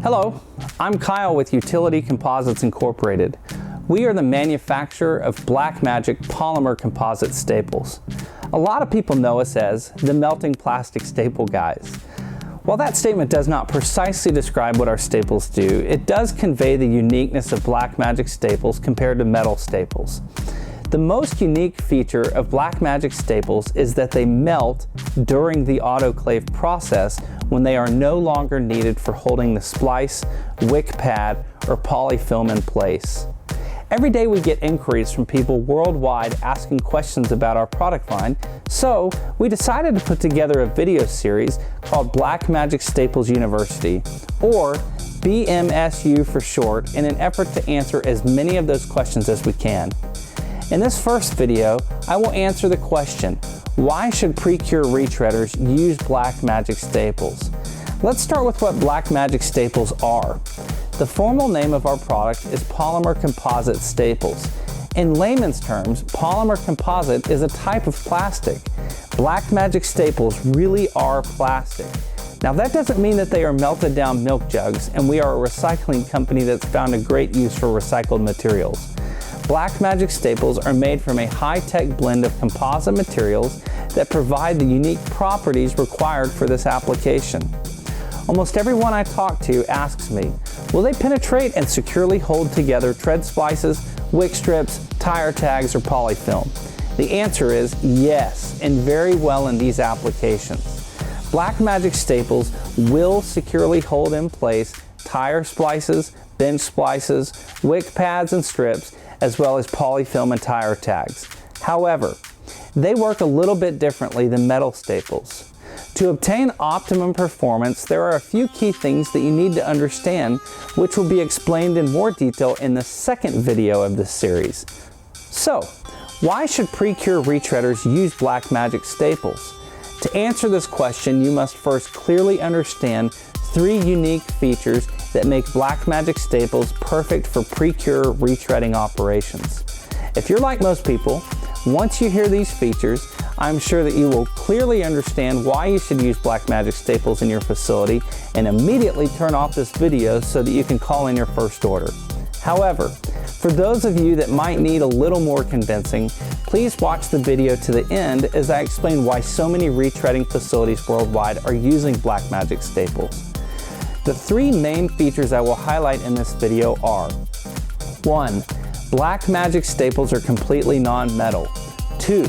Hello, I'm Kyle with Utility Composites Incorporated. We are the manufacturer of Blackmagic polymer composite staples. A lot of people know us as the melting plastic staple guys. While that statement does not precisely describe what our staples do, it does convey the uniqueness of Blackmagic staples compared to metal staples. The most unique feature of Blackmagic staples is that they melt during the autoclave process when they are no longer needed for holding the splice, wick pad, or polyfilm in place. Every day we get inquiries from people worldwide asking questions about our product line, so we decided to put together a video series called Blackmagic Staples University, or BMSU for short, in an effort to answer as many of those questions as we can. In this first video, I will answer the question, why should Precure retreaders use Blackmagic staples? Let's start with what Blackmagic staples are. The formal name of our product is polymer composite staples. In layman's terms, polymer composite is a type of plastic. Blackmagic staples really are plastic. Now that doesn't mean that they are melted down milk jugs, and we are a recycling company that's found a great use for recycled materials. Blackmagic staples are made from a high-tech blend of composite materials that provide the unique properties required for this application. Almost everyone I talk to asks me, will they penetrate and securely hold together tread splices, wick strips, tire tags, or polyfilm? The answer is yes, and very well in these applications. Blackmagic staples will securely hold in place tire splices, bench splices, wick pads and strips, as well as polyfilm and tire tags. However, they work a little bit differently than metal staples. To obtain optimum performance, there are a few key things that you need to understand, which will be explained in more detail in the second video of this series. So, why should Precure retreaders use Blackmagic staples? To answer this question, you must first clearly understand three unique features that make Blackmagic staples perfect for Precure retreading operations. If you're like most people, once you hear these features, I'm sure that you will clearly understand why you should use Blackmagic staples in your facility and immediately turn off this video so that you can call in your first order. However, for those of you that might need a little more convincing, please watch the video to the end as I explain why so many retreading facilities worldwide are using Blackmagic staples. The three main features I will highlight in this video are: 1. Blackmagic staples are completely non-metal. 2.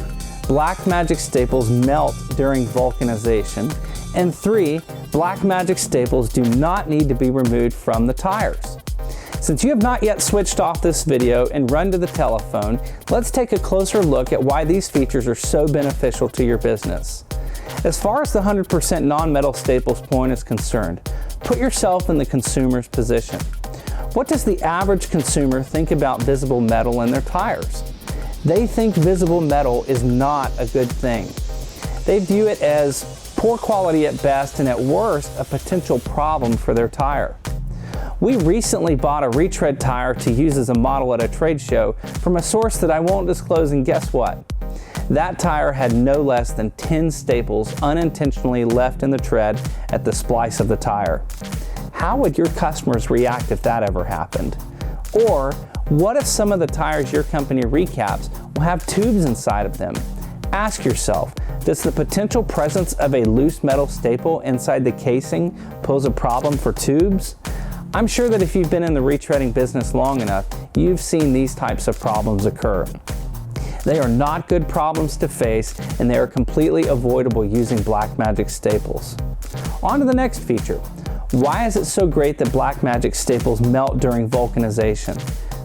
Blackmagic staples melt during vulcanization. And 3. Blackmagic staples do not need to be removed from the tires. Since you have not yet switched off this video and run to the telephone, let's take a closer look at why these features are so beneficial to your business. As far as the 100% non-metal staples point is concerned, put yourself in the consumer's position. What does the average consumer think about visible metal in their tires? They think visible metal is not a good thing. They view it as poor quality at best and at worst a potential problem for their tire. We recently bought a retread tire to use as a model at a trade show from a source that I won't disclose, and guess what? That tire had no less than 10 staples unintentionally left in the tread at the splice of the tire. How would your customers react if that ever happened? Or what if some of the tires your company recaps will have tubes inside of them? Ask yourself, does the potential presence of a loose metal staple inside the casing pose a problem for tubes? I'm sure that if you've been in the retreading business long enough, you've seen these types of problems occur. They are not good problems to face, and they are completely avoidable using Blackmagic staples. On to the next feature. Why is it so great that Blackmagic staples melt during vulcanization?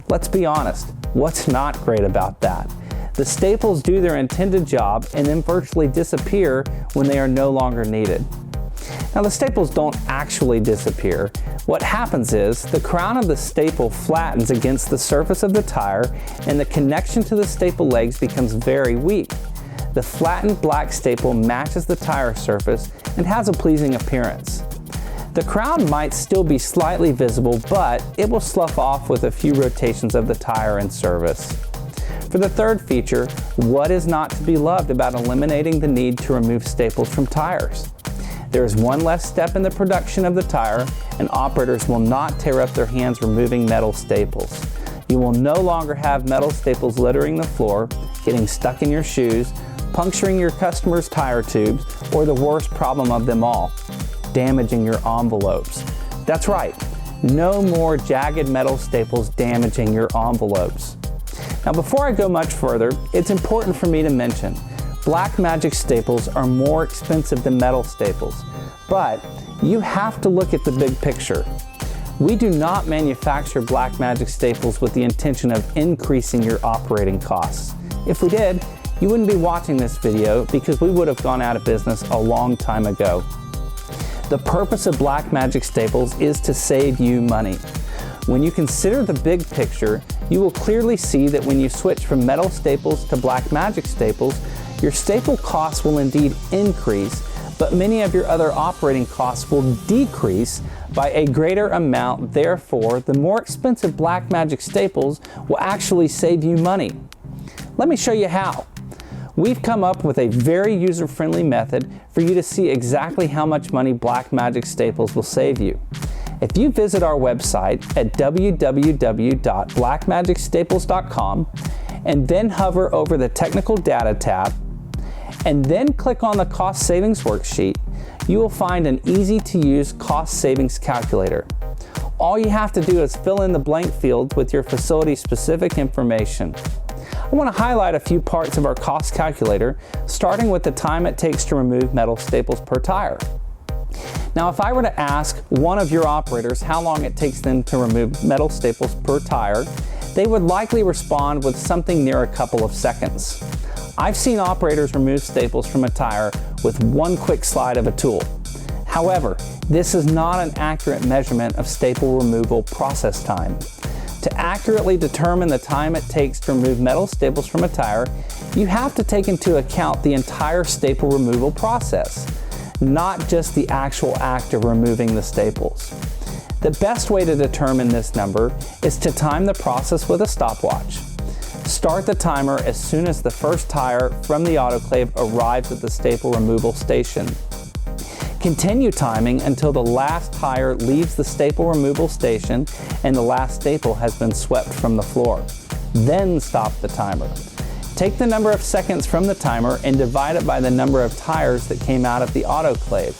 Let's be honest, what's not great about that? The staples do their intended job and then virtually disappear when they are no longer needed. Now the staples don't actually disappear. What happens is the crown of the staple flattens against the surface of the tire and the connection to the staple legs becomes very weak. The flattened black staple matches the tire surface and has a pleasing appearance. The crown might still be slightly visible, but it will slough off with a few rotations of the tire in service. For the third feature, What is not to be loved about eliminating the need to remove staples from tires? There is one less step in the production of the tire, and operators will not tear up their hands removing metal staples. You will no longer have metal staples littering the floor, getting stuck in your shoes, puncturing your customers' tire tubes, or the worst problem of them all, damaging your envelopes. That's right, no more jagged metal staples damaging your envelopes. Now, before I go much further, it's important for me to mention Blackmagic staples are more expensive than metal staples, but you have to look at the big picture. We do not manufacture Blackmagic staples with the intention of increasing your operating costs. If we did, you wouldn't be watching this video because we would have gone out of business a long time ago. The purpose of Blackmagic staples is to save you money. When you consider the big picture, you will clearly see that when you switch from metal staples to Blackmagic staples, your staple costs will indeed increase, but many of your other operating costs will decrease by a greater amount. Therefore, the more expensive Blackmagic staples will actually save you money. Let me show you how. We've come up with a very user-friendly method for you to see exactly how much money Blackmagic staples will save you. If you visit our website at www.blackmagicstaples.com and then hover over the Technical Data tab, and then click on the Cost Savings Worksheet, you will find an easy-to-use cost savings calculator. All you have to do is fill in the blank fields with your facility-specific information. I want to highlight a few parts of our cost calculator, starting with the time it takes to remove metal staples per tire. Now, if I were to ask one of your operators how long it takes them to remove metal staples per tire, they would likely respond with something near a couple of seconds. I've seen operators remove staples from a tire with one quick slide of a tool. However, this is not an accurate measurement of staple removal process time. To accurately determine the time it takes to remove metal staples from a tire, you have to take into account the entire staple removal process, not just the actual act of removing the staples. The best way to determine this number is to time the process with a stopwatch. Start the timer as soon as the first tire from the autoclave arrives at the staple removal station. Continue timing until the last tire leaves the staple removal station and the last staple has been swept from the floor. Then stop the timer. Take the number of seconds from the timer and divide it by the number of tires that came out of the autoclave.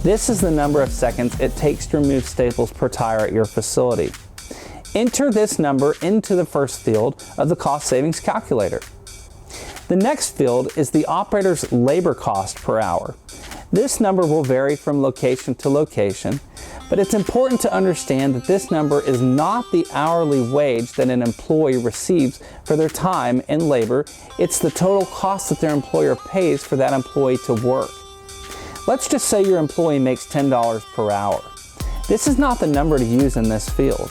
This is the number of seconds it takes to remove staples per tire at your facility. Enter this number into the first field of the cost savings calculator. The next field is the operator's labor cost per hour. This number will vary from location to location, but it's important to understand that this number is not the hourly wage that an employee receives for their time and labor. It's the total cost that their employer pays for that employee to work. Let's just say your employee makes $10 per hour. This is not the number to use in this field.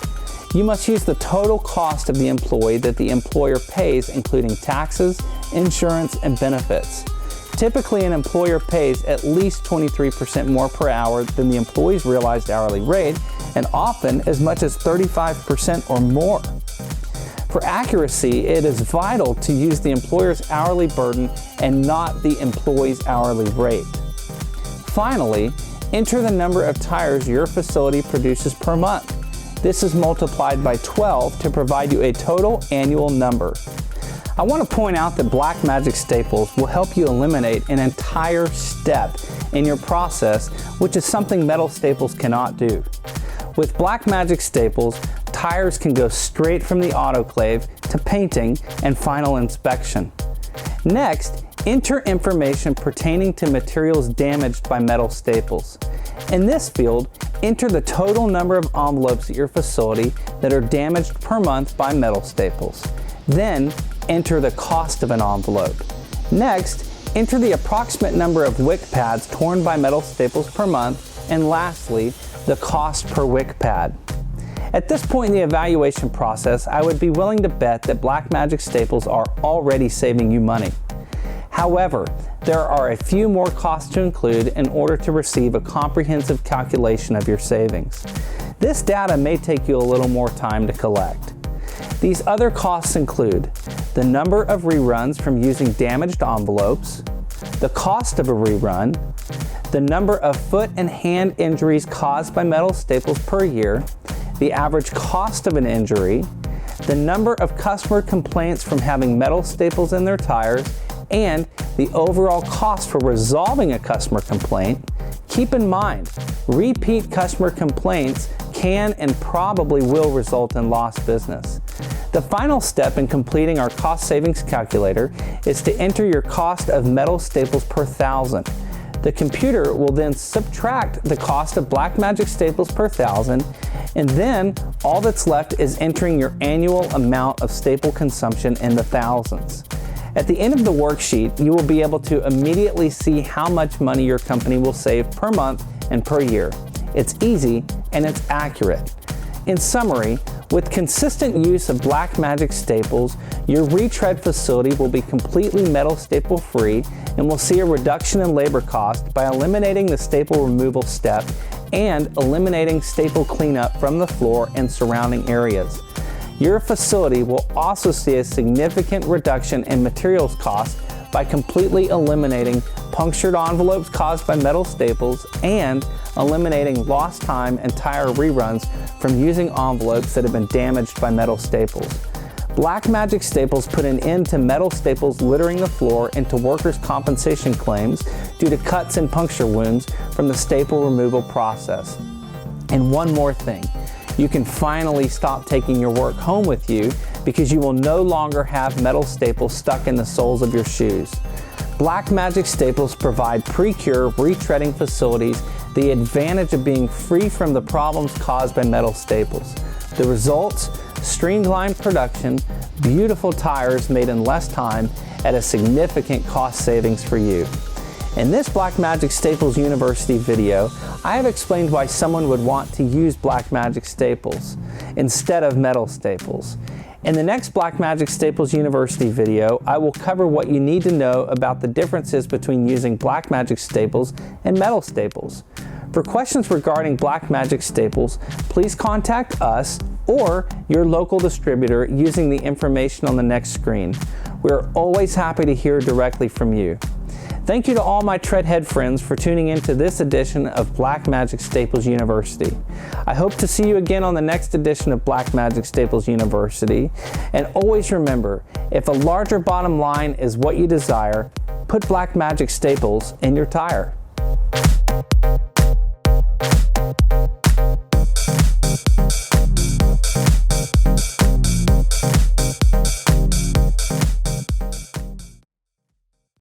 You must use the total cost of the employee that the employer pays, including taxes, insurance, and benefits. Typically, an employer pays at least 23% more per hour than the employee's realized hourly rate, and often as much as 35% or more. For accuracy, it is vital to use the employer's hourly burden and not the employee's hourly rate. Finally, enter the number of tires your facility produces per month. This is multiplied by 12 to provide you a total annual number. I want to point out that Blackmagic staples will help you eliminate an entire step in your process, which is something metal staples cannot do. With Blackmagic staples, tires can go straight from the autoclave to painting and final inspection. Next, enter information pertaining to materials damaged by metal staples. In this field, enter the total number of envelopes at your facility that are damaged per month by metal staples. Then, enter the cost of an envelope. Next, enter the approximate number of wick pads torn by metal staples per month. And lastly, the cost per wick pad. At this point in the evaluation process, I would be willing to bet that Blackmagic staples are already saving you money. However, there are a few more costs to include in order to receive a comprehensive calculation of your savings. This data may take you a little more time to collect. These other costs include the number of reruns from using damaged envelopes, the cost of a rerun, the number of foot and hand injuries caused by metal staples per year, the average cost of an injury, the number of customer complaints from having metal staples in their tires, and the overall cost for resolving a customer complaint. Keep in mind, repeat customer complaints can and probably will result in lost business. The final step in completing our cost savings calculator is to enter your cost of metal staples per thousand. The computer will then subtract the cost of Blackmagic staples per thousand, and then all that's left is entering your annual amount of staple consumption in the thousands. At the end of the worksheet, you will be able to immediately see how much money your company will save per month and per year. It's easy and it's accurate. In summary, with consistent use of Blackmagic staples, your retread facility will be completely metal staple free and will see a reduction in labor cost by eliminating the staple removal step and eliminating staple cleanup from the floor and surrounding areas. Your facility will also see a significant reduction in materials costs by completely eliminating punctured envelopes caused by metal staples and eliminating lost time and tire reruns from using envelopes that have been damaged by metal staples. Blackmagic staples put an end to metal staples littering the floor and to workers' compensation claims due to cuts and puncture wounds from the staple removal process. And one more thing, you can finally stop taking your work home with you because you will no longer have metal staples stuck in the soles of your shoes. Blackmagic staples provide pre-cure retreading facilities the advantage of being free from the problems caused by metal staples. The results? Streamlined production, beautiful tires made in less time at a significant cost savings for you. In this Blackmagic Staples University video, I have explained why someone would want to use Blackmagic staples instead of metal staples. In the next Blackmagic Staples University video, I will cover what you need to know about the differences between using Blackmagic staples and metal staples. For questions regarding Blackmagic staples, please contact us or your local distributor using the information on the next screen. We're always happy to hear directly from you. Thank you to all my Treadhead friends for tuning in to this edition of Blackmagic Staples University. I hope to see you again on the next edition of Blackmagic Staples University. And always remember, if a larger bottom line is what you desire, put Blackmagic staples in your tire.